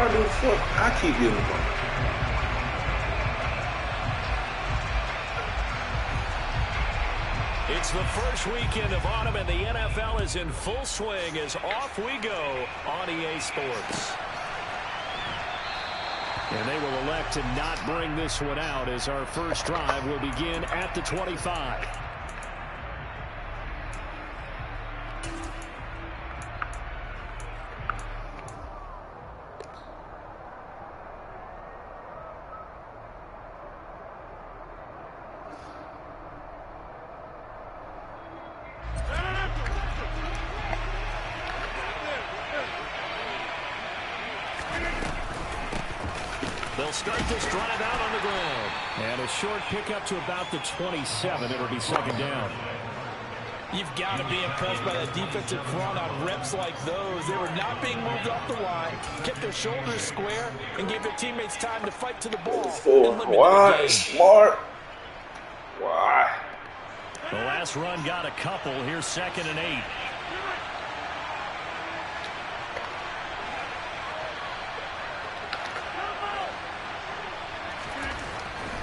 why the fuck I keep getting the ball? It's the first weekend of autumn, and the NFL is in full swing as off we go on EA Sports. And they will elect to not bring this one out as our first drive will begin at the 25. They'll start this drive out on the ground. And a short pickup to about the 27. It'll be second down. You've got to be impressed by that defensive front on reps like those. They were not being moved off the line, kept their shoulders square, and gave their teammates time to fight to the ball. Why? Smart. Why? The last run got a couple. Here's 2nd and 8.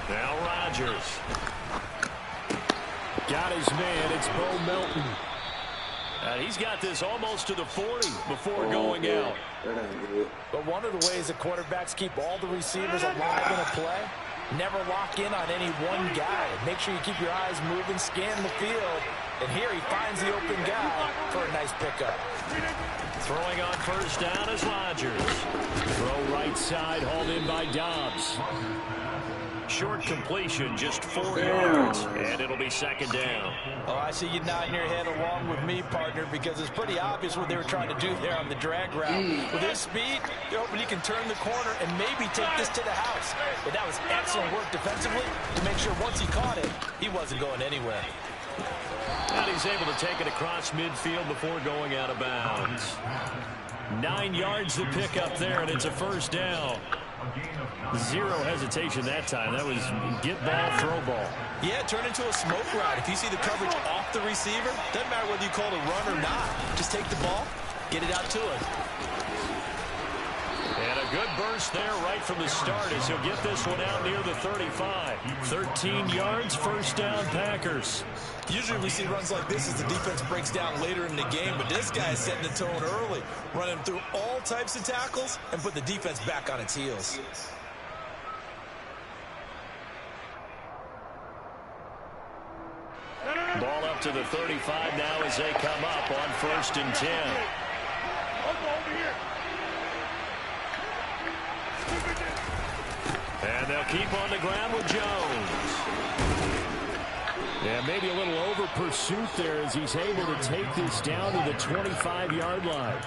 Now Rodgers. Got his man. It's Bo Melton. And he's got this almost to the 40 before going out. But one of the ways the quarterbacks keep all the receivers alive in a play, never lock in on any one guy. Make sure you keep your eyes moving, scan the field. And here he finds the open guy for a nice pickup. Throwing on first down is Rodgers. Throw right side, hauled in by Dobbs. Short completion, just 4 yards, and it'll be second down. Oh, I see you nodding your head along with me, partner, because it's pretty obvious what they were trying to do there on the drag route. With his speed, you're hoping he can turn the corner and maybe take this to the house. But that was excellent work defensively to make sure once he caught it, he wasn't going anywhere. And he's able to take it across midfield before going out of bounds. 9 yards to pick up there, and it's a first down. Zero hesitation that time. That was get ball, throw ball. Yeah, turn into a smoke route. If you see the coverage off the receiver, doesn't matter whether you call it a run or not. Just take the ball, get it out to him. And a good burst there right from the start as he'll get this one out near the 35. 13 yards, first down, Packers. Usually we see runs like this as the defense breaks down later in the game, but this guy is setting the tone early, running through all types of tackles and put the defense back on its heels. Ball up to the 35 now as they come up on 1st and 10. And they'll keep on the ground with Jones. Yeah, maybe a little over pursuit there as he's able to take this down to the 25-yard line.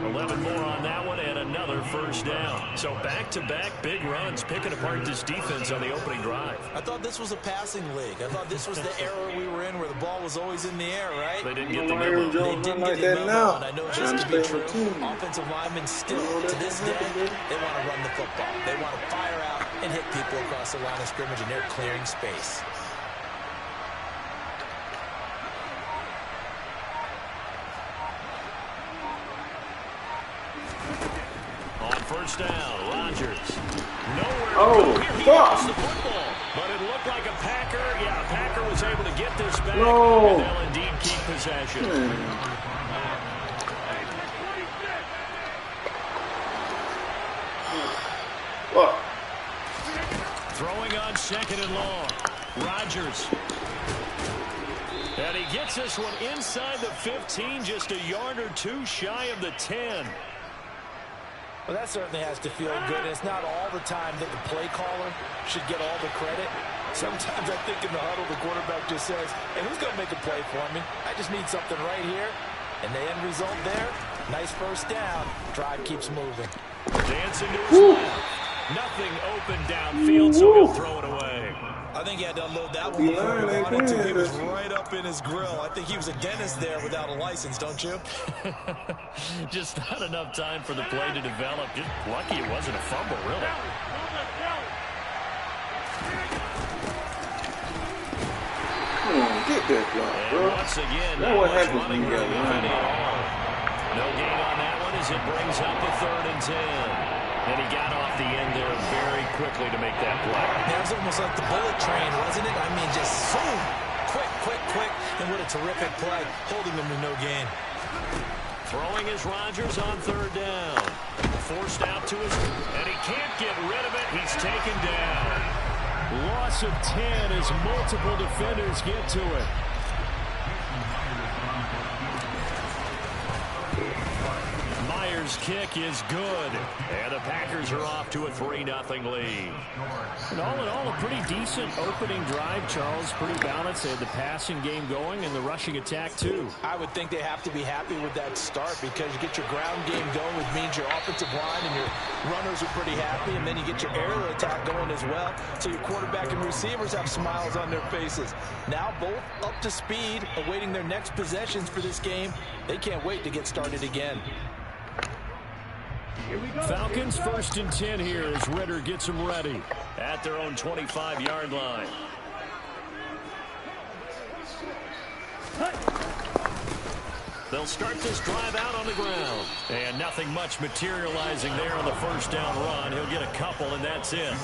11 more on that one and another first down. So back-to-back big runs picking apart this defense on the opening drive. I thought this was a passing league. I thought this was the era we were in where the ball was always in the air, right? They didn't get the memo. They didn't get the memo, and I know this to be true. Offensive linemen still, to this day, they want to run the football. They want to fire out and hit people across the line of scrimmage, and they're clearing space. First down, Rodgers. Nowhere Oh, to go. Here he fuck. lost the football. But it looked like a Packer. Yeah, a Packer was able to get this back. No. And they'll indeed keep possession. What? Throwing on 2nd and long. Rodgers. And he gets this one inside the 15, just a yard or two shy of the 10. Well, that certainly has to feel good. It's not all the time that the play caller should get all the credit. Sometimes I think in the huddle, the quarterback just says, hey, who's going to make a play for me? I just need something right here. And the end result there, nice first down. Drive keeps moving. Dancing to his left. Nothing open downfield, so he'll throw it away. I think he had to unload that one before he wanted to. He was right up in his grill. I think he was a dentist there without a license, don't you? Just not enough time for the play to develop. Just lucky it wasn't a fumble, really. Come on, get that block, bro. Once again, Now what happens when you got line? No gain on that one as it brings up a 3rd and 10. And he got off the end there very quickly to make that play. That was almost like the bullet train, wasn't it? I mean, just boom, quick, and what a terrific play, holding them to no gain. Throwing is Rodgers on third down. Forced out to his, and he can't get rid of it. He's taken down. Loss of 10 as multiple defenders get to it. Myers' kick is good, and the Packers are off to a 3-0 lead. And all in all, a pretty decent opening drive, Charles. Pretty balanced. They had the passing game going and the rushing attack, too. I would think they have to be happy with that start because you get your ground game going, which means your offensive line and your runners are pretty happy, and then you get your aerial attack going as well. So your quarterback and receivers have smiles on their faces. Now both up to speed, awaiting their next possessions for this game. They can't wait to get started again. Falcons 1st and 10 here as Ritter gets them ready at their own 25-yard line. They'll start this drive out on the ground. And nothing much materializing there on the first down run. He'll get a couple, and that's it.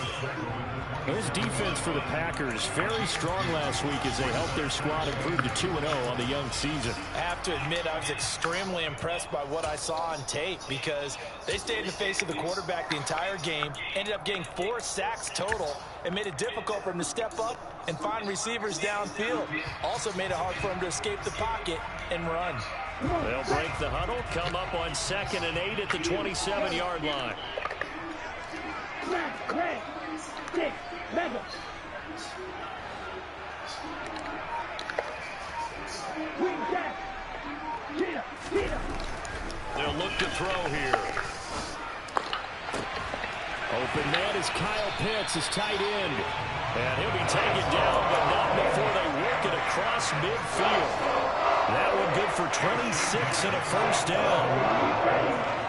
This defense for the Packers, very strong last week as they helped their squad improve to 2-0 on the young season. I have to admit, I was extremely impressed by what I saw on tape because they stayed in the face of the quarterback the entire game, ended up getting 4 sacks total, and made it difficult for him to step up and find receivers downfield. Also made it hard for him to escape the pocket and run. They'll break the huddle, come up on 2nd and 8 at the 27-yard line. They'll look to throw here. Open man is Kyle Pitts, his tight end. And he'll be taken down, but not before they work it across midfield. That one good for 26 and a first down.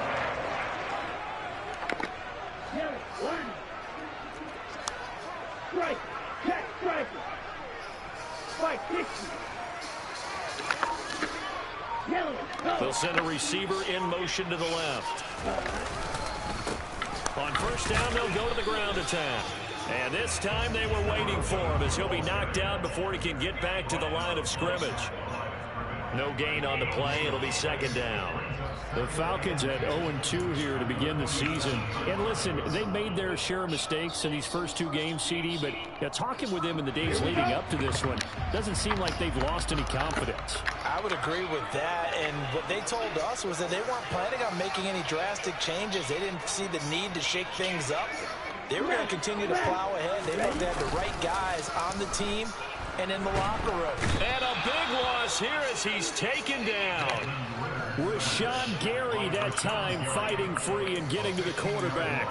They'll send a receiver in motion to the left. On first down, they'll go to the ground attack. And this time they were waiting for him as he'll be knocked down before he can get back to the line of scrimmage. No gain on the play. It'll be 2nd down. The Falcons at 0-2 here to begin the season. And listen, they made their share of mistakes in these first 2 games, CD, but talking with them in the days leading up to this one, doesn't seem like they've lost any confidence. I would agree with that, and what they told us was that they weren't planning on making any drastic changes. They didn't see the need to shake things up. They were going to continue to plow ahead. They wanted to have the right guys on the team and in the locker room. And a big loss here as he's taken down. Rashawn Gary that time fighting free and getting to the quarterback.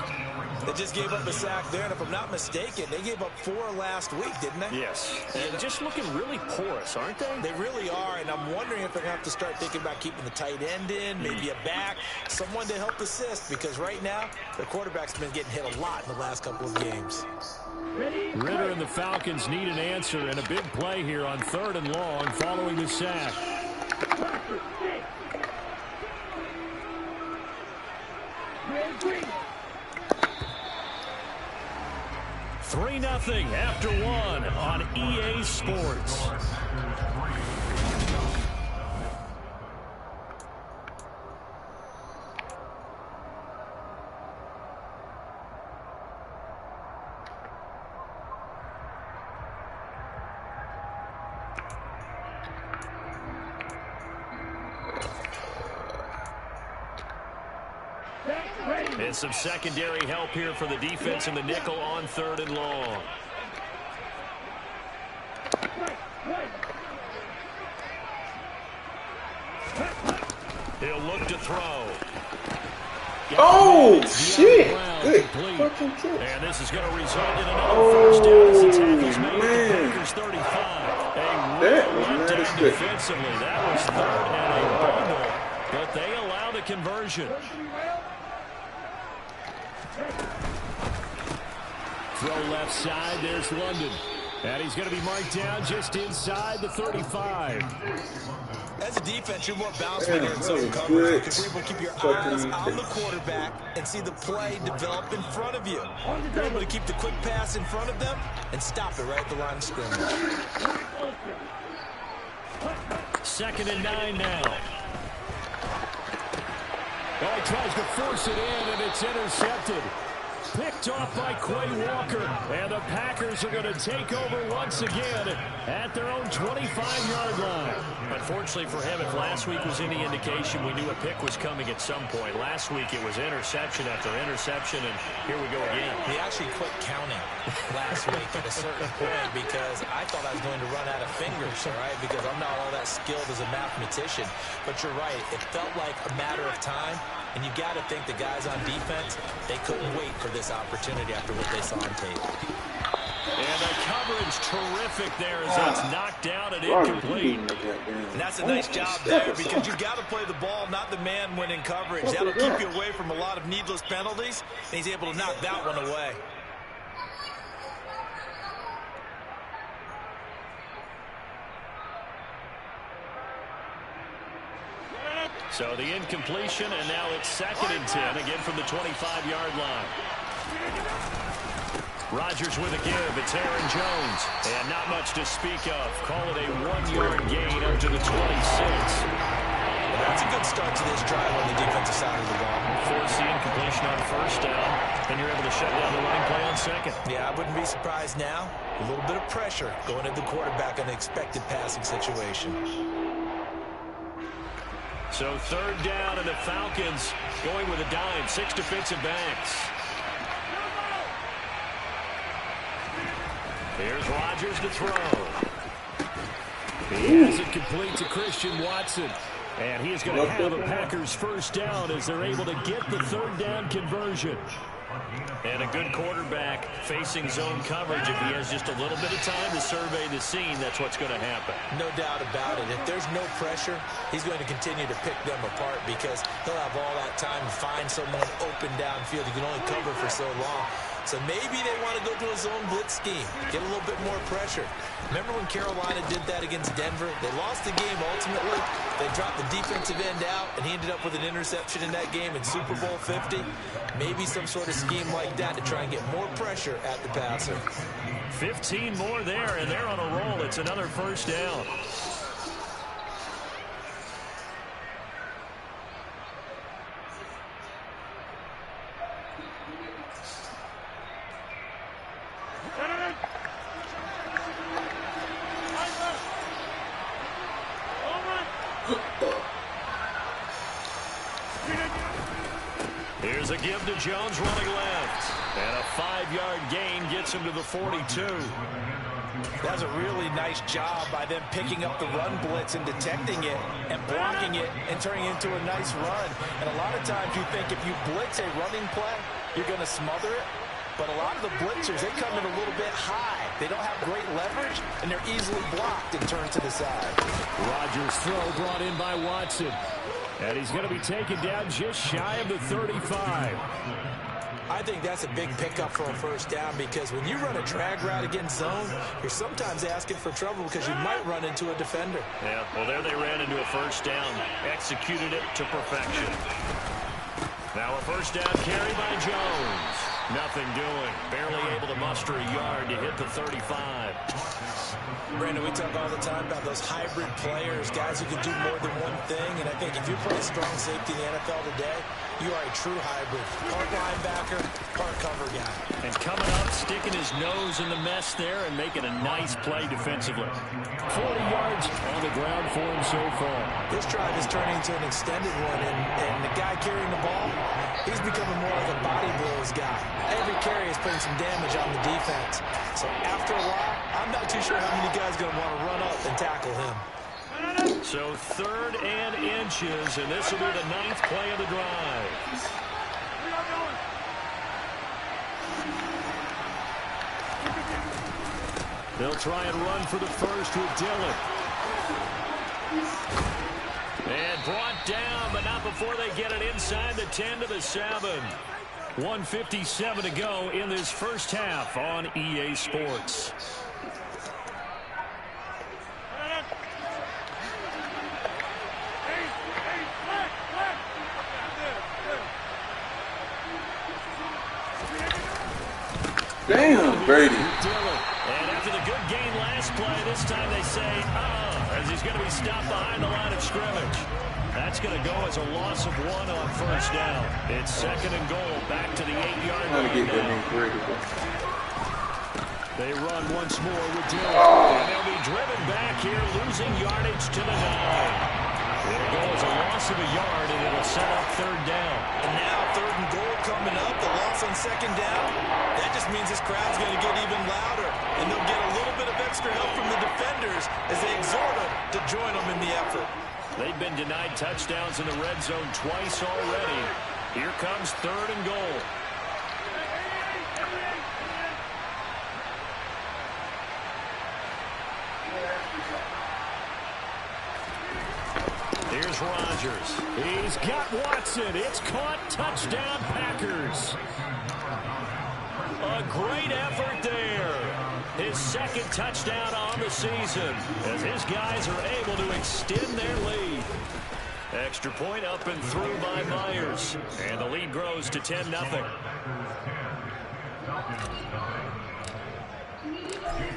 They just gave up a sack there, and if I'm not mistaken, they gave up 4 last week, didn't they? Yes. And just looking really porous, aren't they? They really are, and I'm wondering if they're going to have to start thinking about keeping the tight end in, maybe a back, someone to help assist, because right now, their quarterback's been getting hit a lot in the last couple of games. Ritter and the Falcons need an answer, and a big play here on 3rd and long following the sack. 3-0 after 1 on EA Sports. And some secondary help here for the defense in the nickel on 3rd and long. He'll look to throw. Oh, shit. Good fucking catch. And this is going to result in another first down as the tackle's made at the Packers 35. A real letdown defensively. That was 3rd and a bundle, but they allow the conversion. Throw left side. There's London. And he's going to be marked down just inside the 35. As a defense, you're more balanced when you're in zone coverage because you're able to keep your eyes on the quarterback and see the play develop in front of you. You're able to keep the quick pass in front of them and stop it right at the line of scrimmage. 2nd and 9 now. Oh, he tries to force it in, and it's intercepted. Picked off by Quay Walker. And the Packers are going to take over once again at their own 25-yard line. Unfortunately for him, if last week was any indication, we knew a pick was coming at some point. Last week it was interception after interception, and here we go again. He actually quit counting last week at a certain point because I thought I was going to run out of fingers, all right, because I'm not all that skilled as a mathematician. But you're right. It felt like a matter of time. And you got to think the guys on defense, they couldn't wait for this opportunity after what they saw on tape. And the coverage terrific there as that's knocked down and incomplete. And that's a nice job there because you've got to play the ball, not the man when in coverage. That'll keep you away from a lot of needless penalties, and he's able to knock that one away. So the incompletion, and now it's 2nd and 10, again from the 25-yard line. Rodgers with a give. It's Aaron Jones. And not much to speak of. Call it a 1-yard gain up to the 26. That's a good start to this drive on the defensive side of the ball. Force the incompletion on 1st down, and you're able to shut down the running play on 2nd. Yeah, I wouldn't be surprised now. A little bit of pressure going at the quarterback on the expected passing situation. So 3rd down, and the Falcons going with a dime. 6 defensive backs. Here's Rodgers to throw. He has it complete to Christian Watson. And he is going to have the Packers 1st down as they're able to get the 3rd down conversion. And a good quarterback facing zone coverage. If he has just a little bit of time to survey the scene, that's what's going to happen. No doubt about it. If there's no pressure, he's going to continue to pick them apart because he'll have all that time to find someone open downfield. He can only cover for so long. So maybe they want to go to a zone blitz scheme, get a little bit more pressure. Remember when Carolina did that against Denver? They lost the game ultimately. They dropped the defensive end out, and he ended up with an interception in that game in Super Bowl 50. Maybe some sort of scheme like that to try and get more pressure at the passer. 15 more there, and they're on a roll. It's another 1st down. Here's a give to Jones running left. And a 5-yard gain gets him to the 42. That's a really nice job by them picking up the run blitz and detecting it and blocking it and turning it into a nice run. And a lot of times you think if you blitz a running play, you're going to smother it. But a lot of the blitzers, they come in a little bit high. They don't have great leverage, and they're easily blocked and turned to the side. Rodgers' throw brought in by Watson. And he's going to be taken down just shy of the 35. I think that's a big pickup for a 1st down because when you run a drag route against zone, you're sometimes asking for trouble because you might run into a defender. Yeah, well, there they ran into a 1st down. Executed it to perfection. Now a 1st down carry by Jones. Nothing doing. Barely able to muster a yard to hit the 35. Brandon, we talk all the time about those hybrid players, guys who can do more than one thing. And I think if you play strong safety in the NFL today, you are a true hybrid. Part linebacker, part cover guy. And coming up, sticking his nose in the mess there and making a nice play defensively. 40 yards on the ground for him so far. This drive is turning into an extended one, and the guy carrying the ball, he's becoming more like a body blows guy. Every carry is putting some damage on the defense. So after a while, I'm not too sure how many guys are going to want to run up and tackle him. So 3rd and inches, and this will be the 9th play of the drive. They'll try and run for the 1st with Dillon. And brought down, but not before they get it inside the 10 to the 7. 1:57 to go in this 1st half on EA Sports. Damn, Brady. And after the good gain last play, this time they say, as he's going to be stopped behind the line of scrimmage. That's going to go as a loss of 1 on first down. It's 2nd and goal, back to the 8-yard line now. They run once more with Dillon. And they'll be driven back here, losing yardage to the 9. It'll go as a loss of a yard, and it'll set up 3rd down. And now 3rd and goal coming up, the loss on 2nd down. That just means this crowd's going to get even louder, and they'll get a little bit of extra help from the defenders as they exhort them to join them in the effort. They've been denied touchdowns in the red zone twice already. Here comes 3rd and goal. Here's Rodgers. He's got Watson. It's caught. Touchdown, Packers. A great effort there. His 2nd touchdown on the season as his guys are able to extend their lead. Extra point up and through by Myers. And the lead grows to 10-0.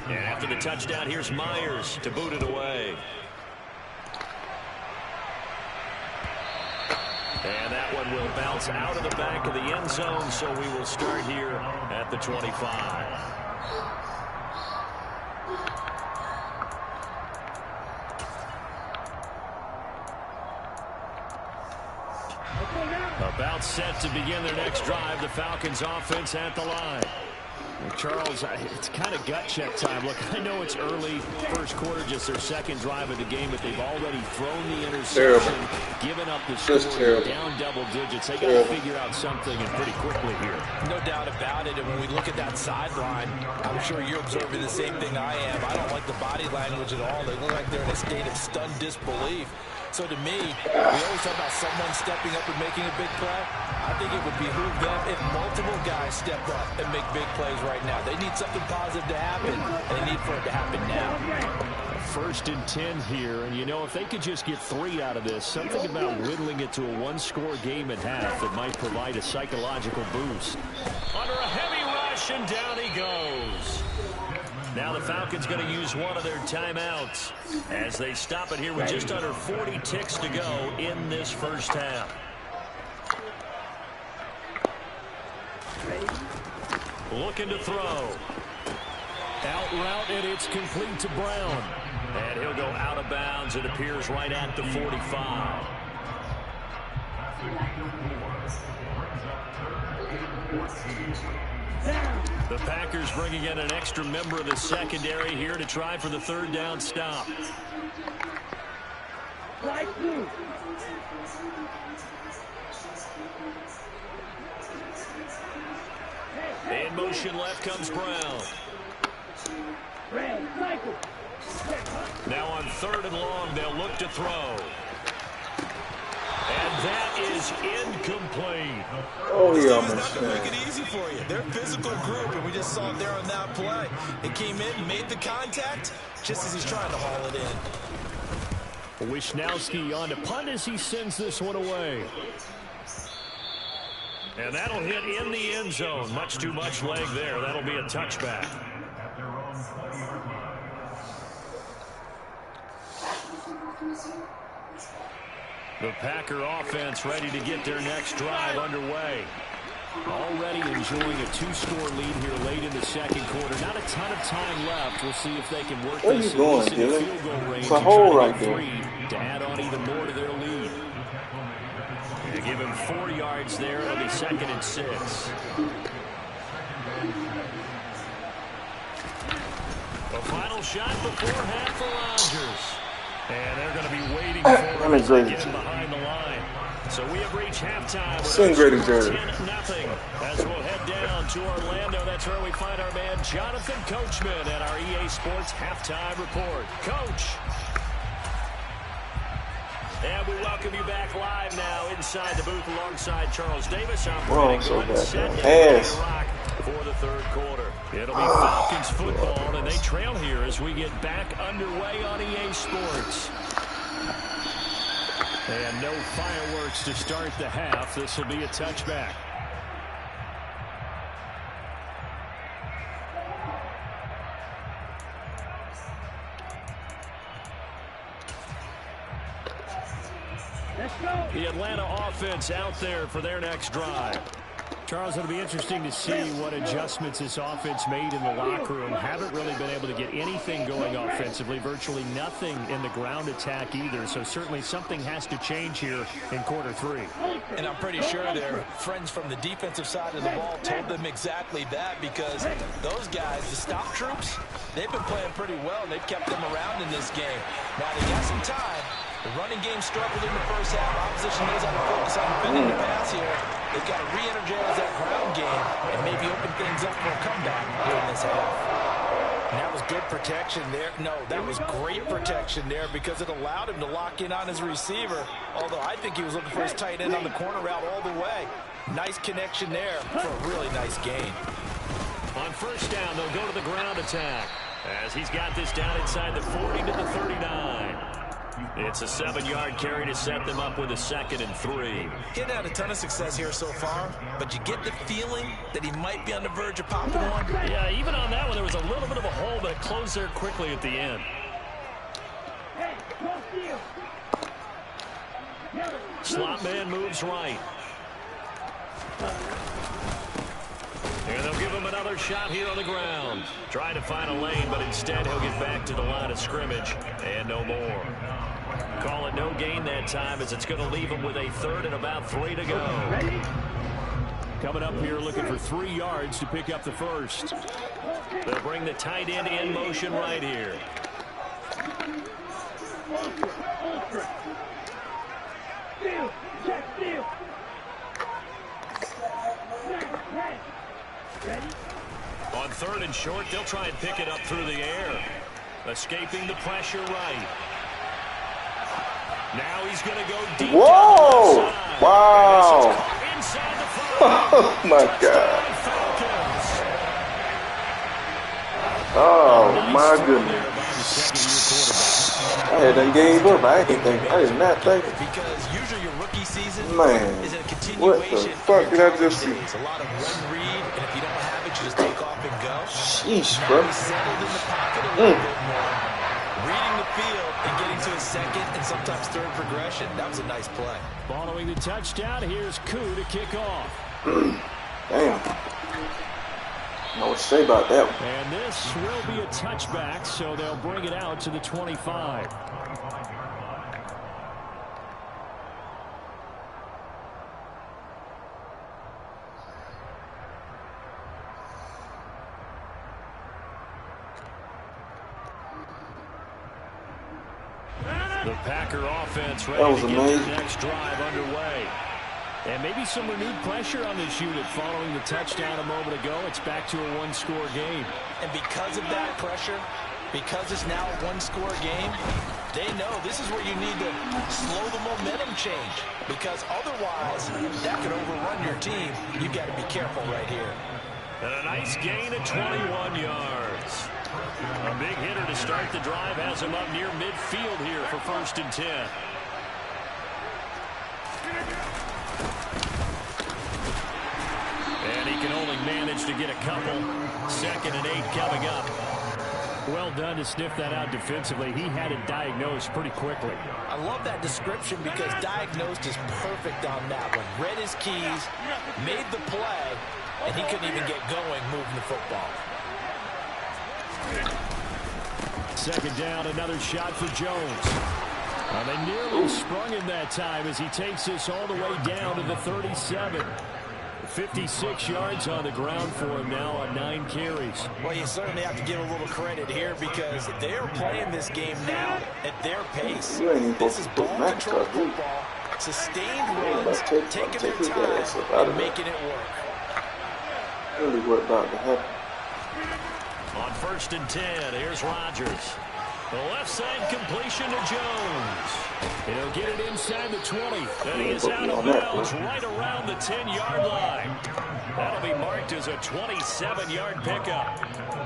And after the touchdown, here's Myers to boot it away. And that one will bounce out of the back of the end zone, so we will start here at the 25. About set to begin their next drive, the Falcons offense at the line. Charles, it's kind of gut check time. Look, I know it's early, first quarter, just their 2nd drive of the game, but they've already thrown the interception, given up the score, down double digits. They got to figure out something and pretty quickly here. No doubt about it. And when we look at that sideline, I'm sure you're observing the same thing I am. I don't like the body language at all. They look like they're in a state of stunned disbelief. So to me, we always talk about someone stepping up and making a big play. I think it would behoove them if multiple guys step up and make big plays right now. They need something positive to happen, and they need for it to happen now. 1st and 10 here, and you know, if they could just get 3 out of this, something about whittling it to a 1-score game at half that might provide a psychological boost. Under a heavy rush, and down he goes. Now the Falcons going to use one of their timeouts as they stop it here with just under 40 ticks to go in this first half. Looking to throw. Out route, and it's complete to Brown. And he'll go out of bounds. It appears right at the 45. The Packers bringing in an extra member of the secondary here to try for the 3rd down stop. In motion left comes Brown. Now on 3rd and long, they'll look to throw. And that is incomplete. Oh, yeah, Steve's not going to make it easy for you. They're a physical group, and we just saw it there on that play. It came in, made the contact, just as he's trying to haul it in. Wisnowski on to punt as he sends this one away. And that'll hit in the end zone. Much too much leg there. That'll be a touchback. The Packer offense ready to get their next drive underway. Already enjoying a 2-score lead here late in the 2nd quarter. Not a ton of time left. We'll see if they can work this in the field goal range. It's a hole right there. To add on even more to their lead. To give him 4 yards there, it'll be 2nd and 6. A final shot before half for Rodgers. And they're going to be waiting for him to get behind the line. So we have reached halftime with 10-0 as we'll head down to Orlando. That's where we find our man Jonathan Coachman at our EA Sports Halftime Report. Coach. And we welcome you back live now inside the booth alongside Charles Davis. I'm Brandon Glenn, set to rock for the 3rd quarter. It'll be Falcons football, and they trail here as we get back underway on EA Sports. And no fireworks to start the half. This will be a touchback. The Atlanta offense out there for their next drive. Charles, it'll be interesting to see what adjustments this offense made in the locker room. Haven't really been able to get anything going offensively, virtually nothing in the ground attack either. So certainly something has to change here in quarter 3. And I'm pretty sure their friends from the defensive side of the ball told them exactly that, because those guys, the stop troops, they've been playing pretty well. They've kept them around in this game. Now they got some time. The running game struggled in the first half. Opposition knows how to focus on defending the pass here. They've got to re-energize that ground game and maybe open things up for a comeback here in this half. And that was good protection there. No, that was great protection there because it allowed him to lock in on his receiver. Although I think he was looking for his tight end on the corner route all the way. Nice connection there for a really nice gain. On first down, they'll go to the ground attack as he's got this down inside the 40 to the 39. It's a 7-yard carry to set them up with a 2nd and 3. He hadn't had a ton of success here so far, but you get the feeling that he might be on the verge of popping one. Yeah, even on that one, there was a little bit of a hole, but it closed there quickly at the end. Slot man moves right. And they'll give him another shot here on the ground. Trying to find a lane, but instead he'll get back to the line of scrimmage and no more. Call it no gain that time, as it's going to leave him with a 3rd and about 3 to go. Coming up here looking for 3 yards to pick up the first. They'll bring the tight end in motion right here. On 3rd and short, they'll try and pick it up through the air. Escaping the pressure right. Now he's going to go deep. Whoa! Wow! Oh my God! Oh my goodness! I had done gave up. I did not think it. Because usually your rookie season is a continuation. What the fuck did I just see? It's a lot of run read, and if you don't have it, you just take off and go. Sheesh, bro. He's settled in the pocket a little bit more. Reading the field and getting to his 2nd and sometimes 3rd progression. That was a nice play. Following the touchdown, here's Koo to kick off. Damn. I don't know what to say about that one. And this will be a touchback, so they'll bring it out to the 25. The Packer offense ready to get their next drive underway. And maybe some renewed pressure on this unit following the touchdown a moment ago. It's back to a 1-score game. And because of that pressure, because it's now a 1-score game, they know this is where you need to slow the momentum change. Because otherwise, that could overrun your team. You've got to be careful right here. And a nice gain of 21 yards. A big hitter to start the drive has him up near midfield here for 1st and 10. And he can only manage to get a couple. 2nd and 8 coming up. Well done to sniff that out defensively. He had it diagnosed pretty quickly. I love that description because diagnosed is perfect on that one. Read his keys, made the play, and he couldn't even get going moving the football. 2nd down, another shot for Jones. They nearly sprung him that time as he takes this all the way down to the 37. 56 yards on the ground for him now on 9 carries. Well, you certainly have to give a little credit here because they're playing this game now at their pace. This is ball control football, sustained runs, taking their time and making it work. Really what about to happen? On 1st and 10, here's Rodgers. The left side completion to Jones. He'll get it inside the 20. And he is out of bounds right around the 10-yard line. That'll be marked as a 27-yard pickup.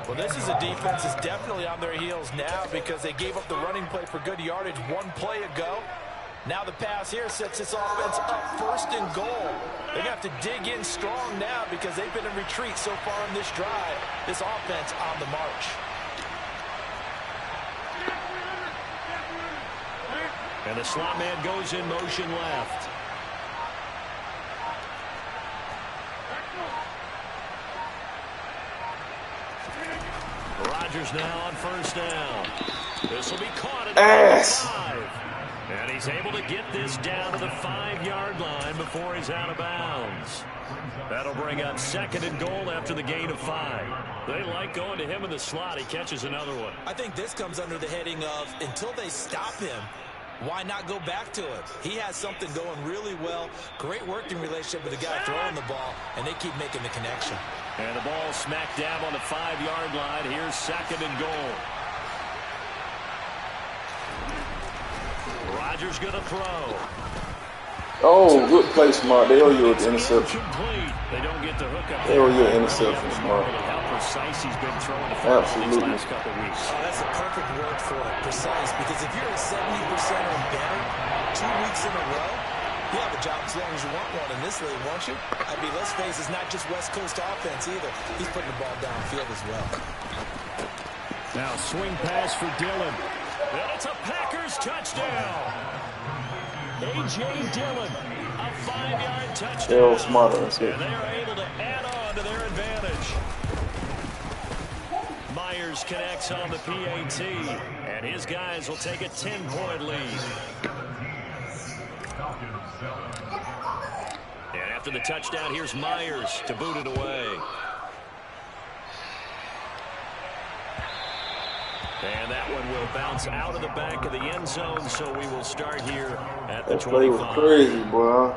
Well, this is a defense that's definitely on their heels now because they gave up the running play for good yardage 1 play ago. Now the pass here sets this offense up 1st and goal. They're going to have to dig in strong now because they've been in retreat so far on this drive. This offense on the march. And the slot man goes in motion left. Rodgers now on first down. This will be caught at the 5. And he's able to get this down to the 5-yard line before he's out of bounds. That'll bring up 2nd and goal after the gain of 5. They like going to him in the slot. He catches another one. I think this comes under the heading of until they stop him, why not go back to him? He has something going really well. Great working relationship with the guy throwing the ball, and they keep making the connection. And the ball smacked down on the 5-yard line. Here's 2nd and goal. Rodgers going to throw. Oh, good play, Smart. They owe you an interception. They don't get the hook up. They owe you an interception, Smart. How precise he's been throwing the football these last couple of weeks. Oh, that's a perfect word for it, precise. Because if you're at 70% or better 2 weeks in a row, you have a job as long as you want one in this league, won't you? I mean, let's face it, it's not just West Coast offense either. He's putting the ball downfield as well. Now swing pass for Dillon. And it's a Packers touchdown. A.J. Dillon, a 5-yard touchdown. They're smarter. That's it. And they are able to add on to their advantage. Myers connects on the PAT, and his guys will take a 10-point lead. And after the touchdown, here's Myers to boot it away. And that one will bounce out of the back of the end zone, so we will start here at the 25. That play was crazy, boy.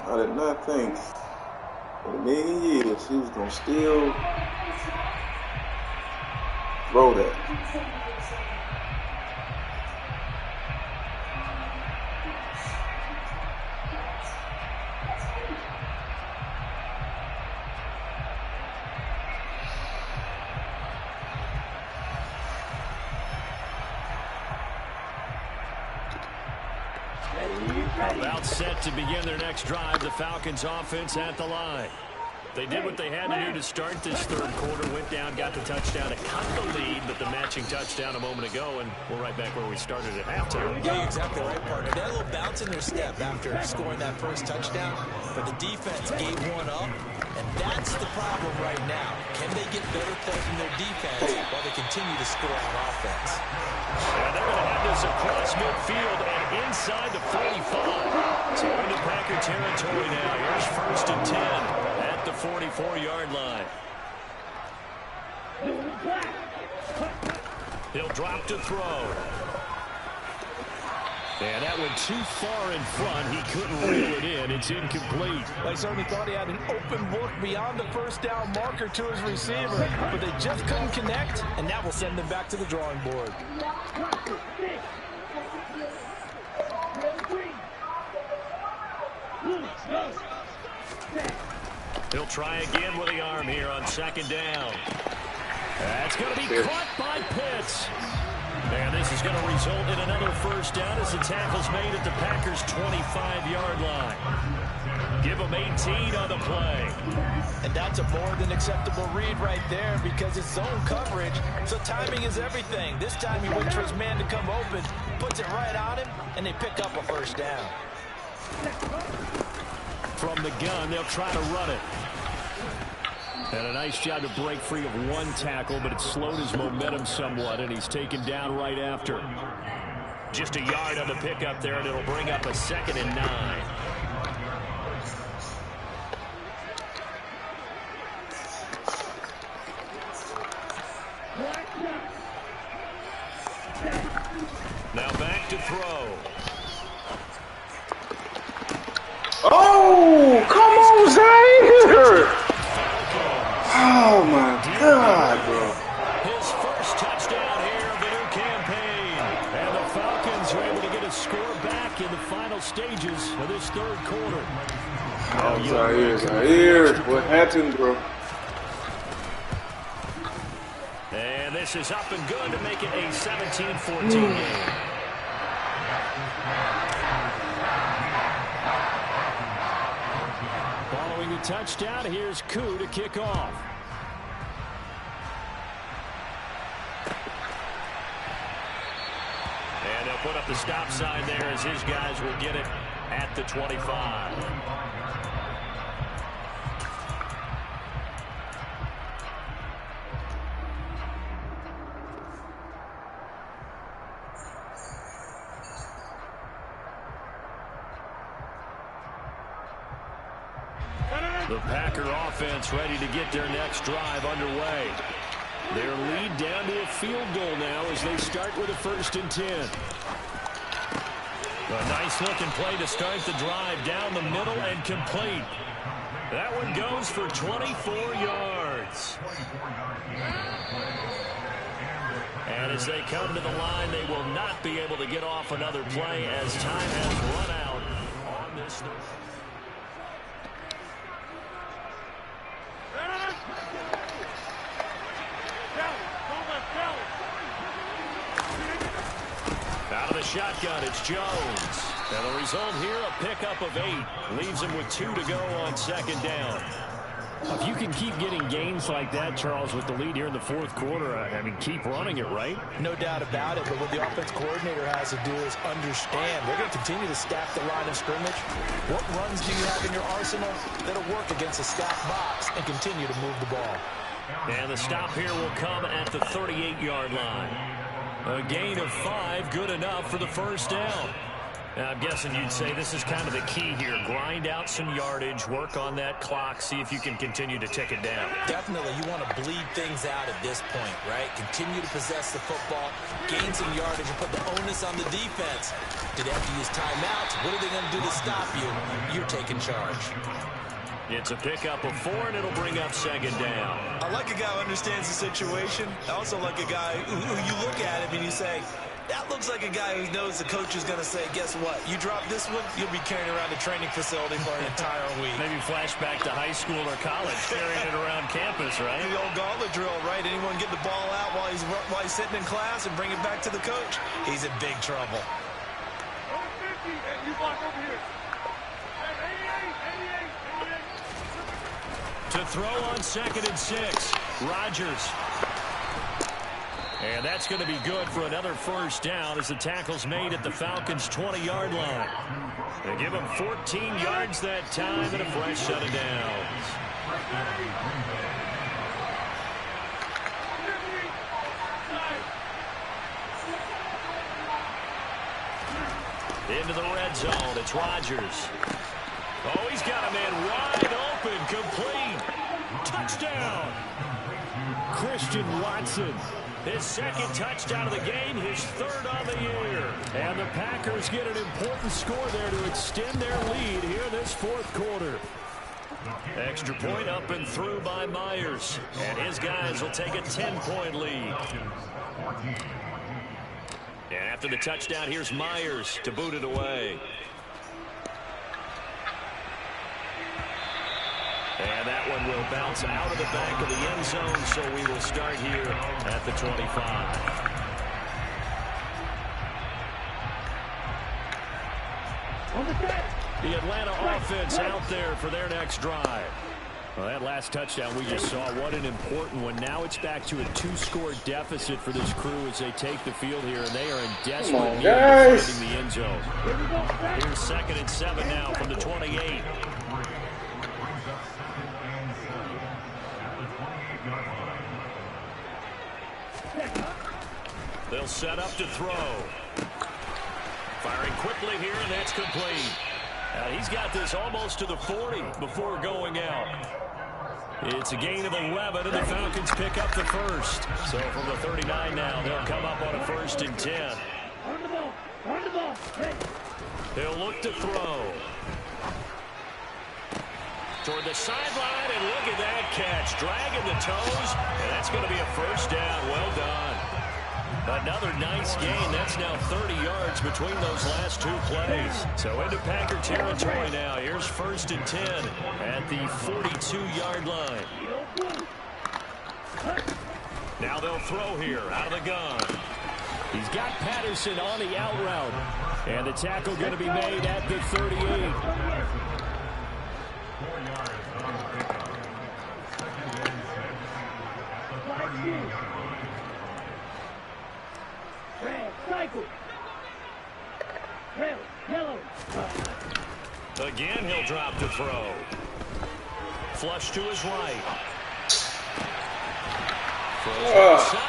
I did not think in a million years he was going to still throw that. About set to begin their next drive, the Falcons offense at the line. They did what they had to do to start this third quarter, went down, got the touchdown to cut the lead, but the matching touchdown a moment ago, and we're right back where we started at halftime. Yeah, you're exactly right, partner. They had a little bounce in their step after scoring that first touchdown, but the defense gave one up, and that's the problem right now. Can they get better play from their defense while they continue to score on offense? And they're going to have this across midfield and inside the 45. So into Packer territory now. Here's 1st and 10 at the 44-yard line. He'll drop to throw. And that went too far in front. He couldn't reel it in. It's incomplete. I certainly thought he had an open look beyond the first down marker to his receiver, but they just couldn't connect, and that will send them back to the drawing board. He'll try again with the arm here on 2nd down. That's going to be caught by Pitts. And this is going to result in another first down as the tackle's made at the Packers' 25-yard line. Give them 18 on the play. And that's a more than acceptable read right there because it's zone coverage, so timing is everything. This time he waits for his man to come open, puts it right on him, and they pick up a first down. From the gun, they'll try to run it. And a nice job to break free of one tackle, but it slowed his momentum somewhat, and he's taken down right after. Just a yard on the pickup there, and it'll bring up a 2nd and 9. Now back to throw. Oh, come on, Zaire! Oh, my God, bro. His first touchdown here of the new campaign. And the Falcons are able to get a score back in the final stages of this third quarter. Oh, Zaire. What happened, bro? And this is up and good to make it a 17-14 game. Following the touchdown, here's Koo to kick off. And they'll put up the stop sign there as his guys will get it at the 25. The Packer offense ready to get their next drive underway. Their lead down to a field goal now as they start with a 1st and 10. A nice-looking play to start the drive down the middle and complete. That one goes for 24 yards. And as they come to the line, they will not be able to get off another play as time has run out on this. Out of the shotgun, it's Jones. And the result here, a pickup of 8. Leaves him with 2 to go on 2nd down. If you can keep getting gains like that, Charles, with the lead here in the 4th quarter, I mean, keep running it, right? No doubt about it, but what the offense coordinator has to do is understand they're going to continue to stack the line of scrimmage. What runs do you have in your arsenal that'll work against a stacked box and continue to move the ball? And the stop here will come at the 38-yard line. A gain of 5, good enough for the 1st down. Now, I'm guessing you'd say this is kind of the key here. Grind out some yardage, work on that clock, see if you can continue to tick it down. Definitely, you want to bleed things out at this point, right? Continue to possess the football, gain some yardage, and put the onus on the defense. Do they have to use timeouts? What are they going to do to stop you? You're taking charge. It's a pickup of 4, and it'll bring up 2nd down. I like a guy who understands the situation. I also like a guy who you look at him and you say, that looks like a guy who knows the coach is going to say, guess what? You drop this one, you'll be carrying around the training facility for an entire week. Maybe flashback to high school or college, carrying it around campus, right? The old gauntlet drill, right? Anyone get the ball out while he's sitting in class and bring it back to the coach? He's in big trouble. To throw on 2nd and 6, Rodgers. And that's going to be good for another 1st down as the tackle's made at the Falcons' 20-yard line. They give him 14 yards that time and a fresh set of downs. Into the red zone, it's Rodgers. Oh, he's got a man wide open, complete. Touchdown. Christian Watson. His 2nd touchdown of the game, his 3rd on the year. And the Packers get an important score there to extend their lead here this 4th quarter. Extra point up and through by Myers. And his guys will take a 10-point lead. And after the touchdown, here's Myers to boot it away. And that one will bounce out of the back of the end zone, so we will start here at the 25. The Atlanta offense out there for their next drive. Well, that last touchdown we just saw, what an important one. Now it's back to a 2-score deficit for this crew as they take the field here, and they are in desperate need of finding the end zone. Here's 2nd and 7 now from the 28. They'll set up to throw. Firing quickly here, and that's complete. He's got this almost to the 40 before going out. It's a gain of 11, and the Falcons pick up the 1st. So from the 39 now, they'll come up on a 1st and 10. They'll look to throw. Toward the sideline, and look at that catch. Dragging the toes, and that's going to be a 1st down. Well done. Another nice gain. That's now 30 yards between those last 2 plays. So into Packer territory now. Here's 1st and 10 at the 42-yard line. Now they'll throw here out of the gun. He's got Patterson on the out route. And the tackle going to be made at the 38. Again, he'll drop to throw. Flush to his right.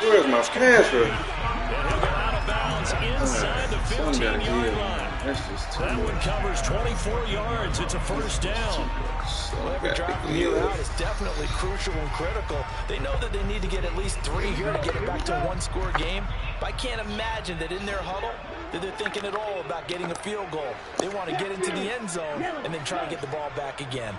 Where's my pass? And he'll go out of bounds inside the 15-yard line. That's just too That much. one covers 24 yards. It's a first down. Well, every drive from here out is definitely crucial and critical. They know that they need to get at least 3 here to get it back to a one-score game. But I can't imagine that in their huddle that they're thinking at all about getting a field goal. They want to get into the end zone and then try to get the ball back again.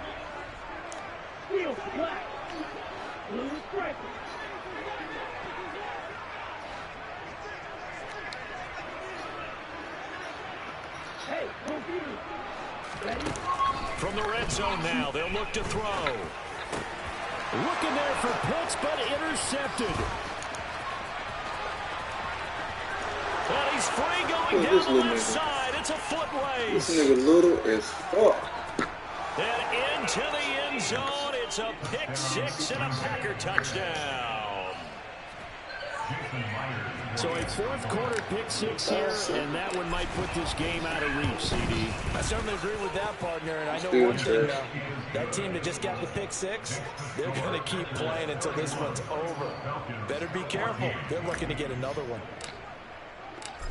From the red zone now, they'll look to throw. Looking there for Pitts, but intercepted. And he's free going down the left side. It's a foot race. This nigga little as fuck. And into the end zone. It's a pick six and a Packer touchdown. So a fourth quarter pick six here, and that one might put this game out of reach, CD. I certainly agree with that, partner, and I know one thing, that team that just got the pick six, they're going to keep playing until this one's over. Better be careful. They're looking to get another one.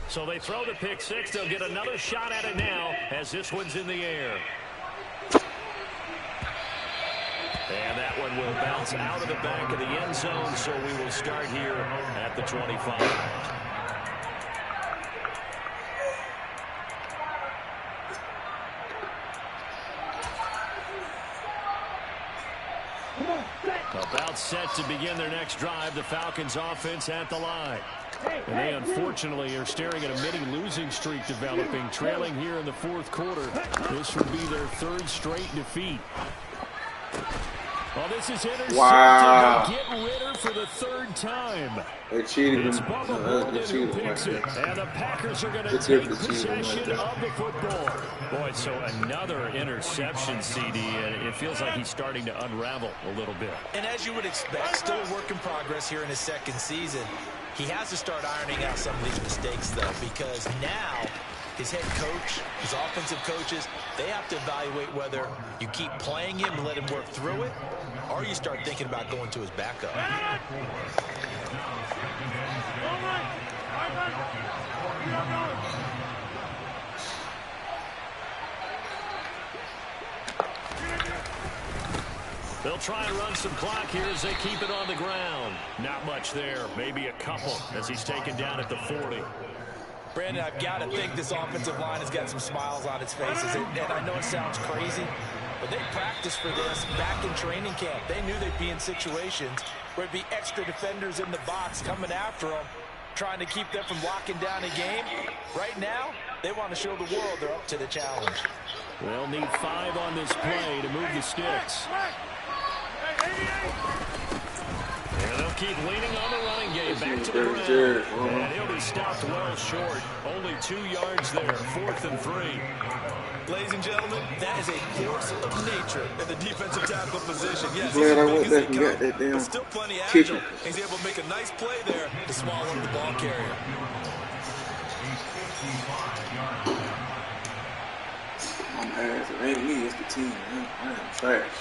So they throw the pick six. They'll get another shot at it now as this one's in the air. And that one will bounce out of the back of the end zone, so we will start here at the 25. About set to begin their next drive, the Falcons offense at the line. And they unfortunately are staring at a mini losing streak developing, trailing here in the fourth quarter. This would be their third straight defeat. Well, this is intercepted. Wow. Get Ritter for the third time. They cheated It's him. Bubba Bolden who picks it. And the Packers are going to take possession of the football. Boy, so another interception, CD, and it feels like he's starting to unravel a little bit. And as you would expect, still a work in progress here in his second season. He has to start ironing out some of these mistakes, though, because now his head coach, his offensive coaches, they have to evaluate whether you keep playing him and let him work through it, or you start thinking about going to his backup. They'll try and run some clock here as they keep it on the ground. Not much there, maybe a couple as he's taken down at the 40. Brandon, I've got to think this offensive line has got some smiles on its faces. And I know it sounds crazy, but they practiced for this back in training camp. They knew they'd be in situations where it'd be extra defenders in the box coming after them, trying to keep them from locking down a game. Right now, they want to show the world they're up to the challenge. They'll need 5 on this play to move the sticks. And they'll keep leaning on the running game. Back to the ground. And he'll be stopped well short. Only 2 yards there. 4th and 3. Ladies and gentlemen, that is a force of nature at the defensive tackle position. Yes, Glad I went he's back and got that damn but still plenty kicker. agile. He's able to make a nice play there to swallow the ball carrier. I'm ass. It ain't me, it's the team, man. I am trash.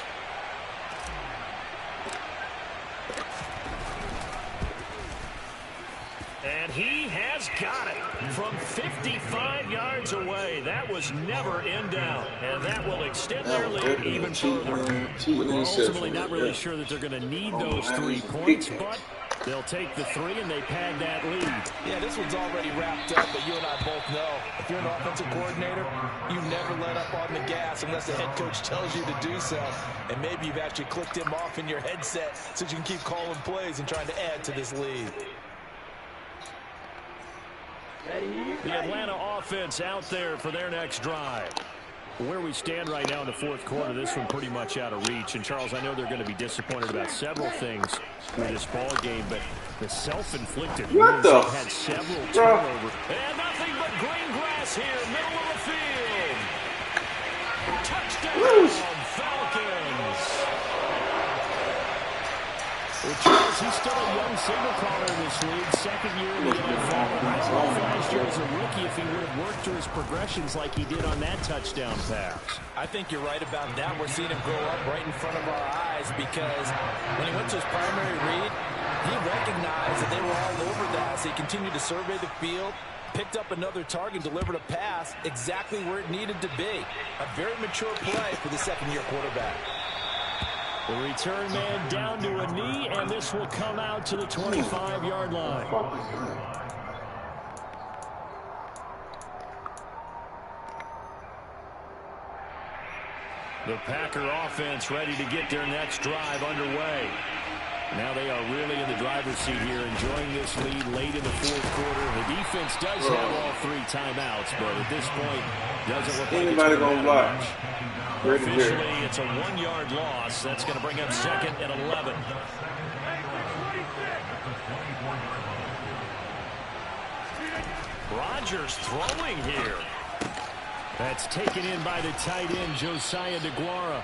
And he has got it from 55 yards away. That was never in doubt. And that will extend their lead even further. We're ultimately not really sure that they're going to need those 3 points, but they'll take the 3 and they pad that lead. Yeah, this one's already wrapped up, but you and I both know if you're an offensive coordinator, you never let up on the gas unless the head coach tells you to do so. And maybe you've actually clicked him off in your headset so you can keep calling plays and trying to add to this lead. The Atlanta offense out there for their next drive. Where we stand right now in the fourth quarter, this one pretty much out of reach. And, Charles, I know they're going to be disappointed about several things with this ball game, but the self-inflicted wounds have had several turnovers. And nothing but green grass here, middle of the field. Touchdown, Falcons. Well, Charles, he's still a young signal caller in this league, second year in the NFL. I don't know if last year as a rookie if he would have worked through his progressions like he did on that touchdown pass. I think you're right about that. We're seeing him grow up right in front of our eyes because when he went to his primary read, he recognized that they were all over that. So he continued to survey the field, Picked up another target, delivered a pass exactly where it needed to be. A very mature play for the second-year quarterback. The return man down to a knee, and this will come out to the 25-yard line. The Packer offense ready to get their next drive underway. Now they are really in the driver's seat here, enjoying this lead late in the fourth quarter. The defense does have all 3 timeouts, but at this point, doesn't look like anybody gonna block. Officially, it's a 1-yard loss. That's going to bring up second and 11. Rodgers throwing here. That's taken in by the tight end, Josiah DeGuara.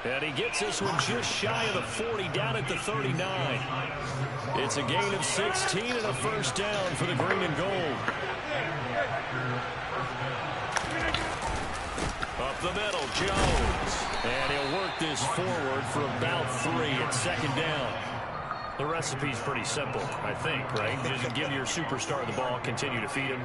And he gets this one just shy of the 40, down at the 39. It's a gain of 16 and a first down for the green and gold. Up the middle, Jones. And he'll work this forward for about 3 at second down. The recipe's pretty simple, I think, right? Just give your superstar the ball, continue to feed him.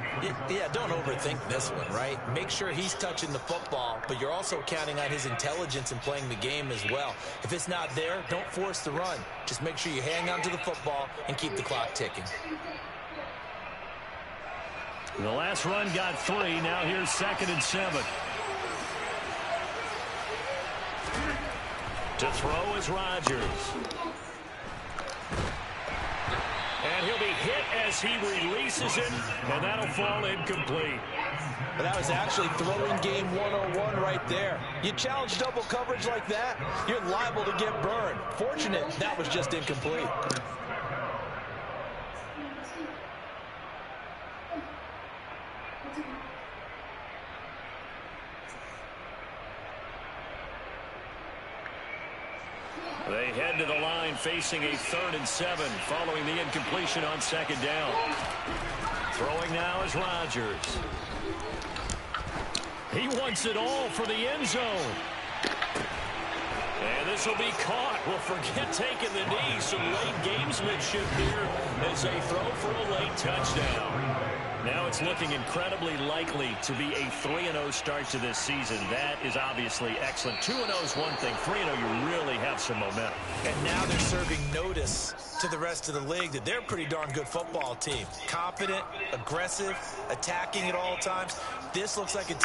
Yeah, don't overthink this one, right? Make sure he's touching the football, but you're also counting on his intelligence in playing the game as well. If it's not there, don't force the run. Just make sure you hang on to the football and keep the clock ticking. The last run got 3. Now here's second and 7. To throw is Rodgers. And he'll be hit as he releases it, and that'll fall incomplete. But that was actually throwing game 101 right there. You challenge double coverage like that, you're liable to get burned. Fortunate that was just incomplete. They head to the line facing a 3rd and 7 following the incompletion on second down. Throwing now is Rodgers. He wants it all for the end zone. And this will be caught. Well, forget taking the knee. Some late gamesmanship here as they throw for a late touchdown. Now it's looking incredibly likely to be a 3-0 start to this season. That is obviously excellent. 2-0 is one thing. 3-0, you really have some momentum. And now they're serving notice to the rest of the league that they're a pretty darn good football team. Confident, aggressive, attacking at all times. This looks like a team